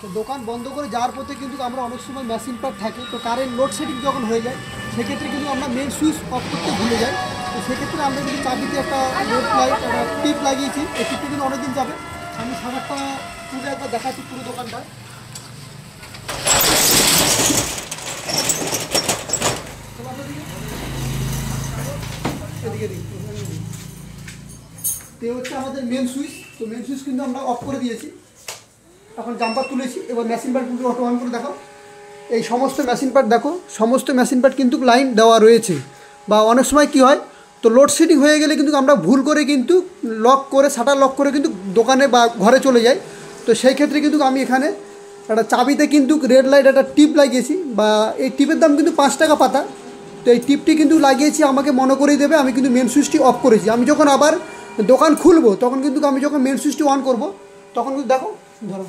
তো দোকান বন্ধ করে যাওয়ার পথে কিন্তু আমরা অনেক সময় মেশিন পার্ট থাকে, তো কারেন্ট লোডশেডিং যখন হয়ে যায় সেক্ষেত্রে কিন্তু আমরা মেন সুইচ অফ করতে ভুলে যাই। তো সেক্ষেত্রে আমরা কিন্তু চাবিতে একটা রেড লাইট একটা টিপ লাগিয়েছি, এই টিপটা কিন্তু অনেকদিন যাবে। আমি সারাটা পুরো একবার দেখাচ্ছি পুরো দোকানটা। তো হচ্ছে আমাদের মেন সুইচ, তো মেন সুইচ কিন্তু আমরা অফ করে দিয়েছি। এখন জাম্পার তুলেছি, এবার মেশিন পার্টগুলো অটো অন করে দেখো। এই সমস্ত মেশিন পার্ট দেখো, সমস্ত মেশিন পার্ট কিন্তু লাইন দেওয়া রয়েছে। বা অনেক সময় কি হয়, তো লোডশেডিং হয়ে গেলে কিন্তু আমরা ভুল করে কিন্তু লক করে শাটার লক করে কিন্তু দোকানে বা ঘরে চলে যাই। তো সেই ক্ষেত্রে কিন্তু আমি এখানে একটা চাবিতে কিন্তু রেড লাইট একটা টিপ লাগিয়েছি, বা এই টিপের দাম কিন্তু 5 টাকা পাতা। তো এই টিপটি কিন্তু লাগিয়েছি আমাকে মনে করিয়ে দেবে আমি কিন্তু মেন সুইচটি অফ করেছি। আমি যখন আবার দোকান খুলবো তখন কিন্তু আমি যখন মেন সুইচটি অন করব তখন কিন্তু দেখো ধরো,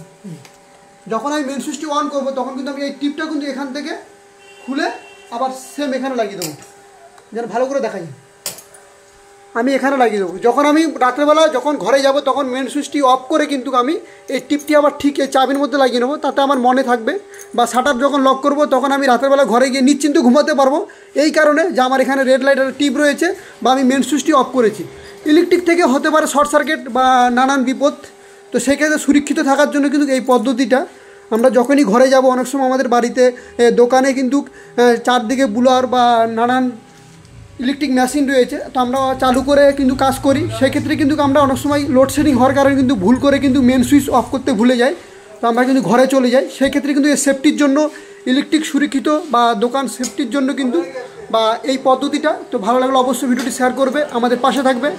যখন আমি মেন সুইচটি অন করবো তখন কিন্তু আমি এই টিপটা কিন্তু এখান থেকে খুলে আবার সেম এখানে লাগিয়ে দেবো, যেন ভালো করে দেখা যায়। আমি এখানে লাগিয়ে দেবো। যখন আমি রাত্রেবেলা যখন ঘরে যাব তখন মেন সুইচটি অফ করে কিন্তু আমি এই টিপটি আবার ঠিক এই চাবির মধ্যে লাগিয়ে নেবো, তাতে আমার মনে থাকবে। বা শাটার যখন লক করব তখন আমি রাত্রেবেলা ঘরে গিয়ে নিশ্চিন্ত ঘুমাতে পারবো, এই কারণে যে আমার এখানে রেড লাইটের টিপ রয়েছে বা আমি মেন সুইচটি অফ করেছি। ইলেকট্রিক থেকে হতে পারে শর্ট সার্কিট বা নানান বিপদ, তো সেক্ষেত্রে সুরক্ষিত থাকার জন্য কিন্তু এই পদ্ধতিটা আমরা যখনই ঘরে যাব, অনেক সময় আমাদের বাড়িতে দোকানে কিন্তু চারদিকে বুলার বা নানান ইলেকট্রিক মেশিন রয়েছে, তো আমরা চালু করে কিন্তু কাজ করি। সেক্ষেত্রে কিন্তু আমরা অনেক সময় লোডশেডিং হওয়ার কারণে কিন্তু ভুল করে কিন্তু মেন সুইচ অফ করতে ভুলে যাই, তো আমরা কিন্তু ঘরে চলে যাই। সেক্ষেত্রে কিন্তু এই সেফটির জন্য ইলেকট্রিক সুরক্ষিত বা দোকান সেফটির জন্য কিন্তু বা এই পদ্ধতিটা। তো ভালো লাগলে অবশ্যই ভিডিওটি শেয়ার করবে, আমাদের পাশে থাকবে।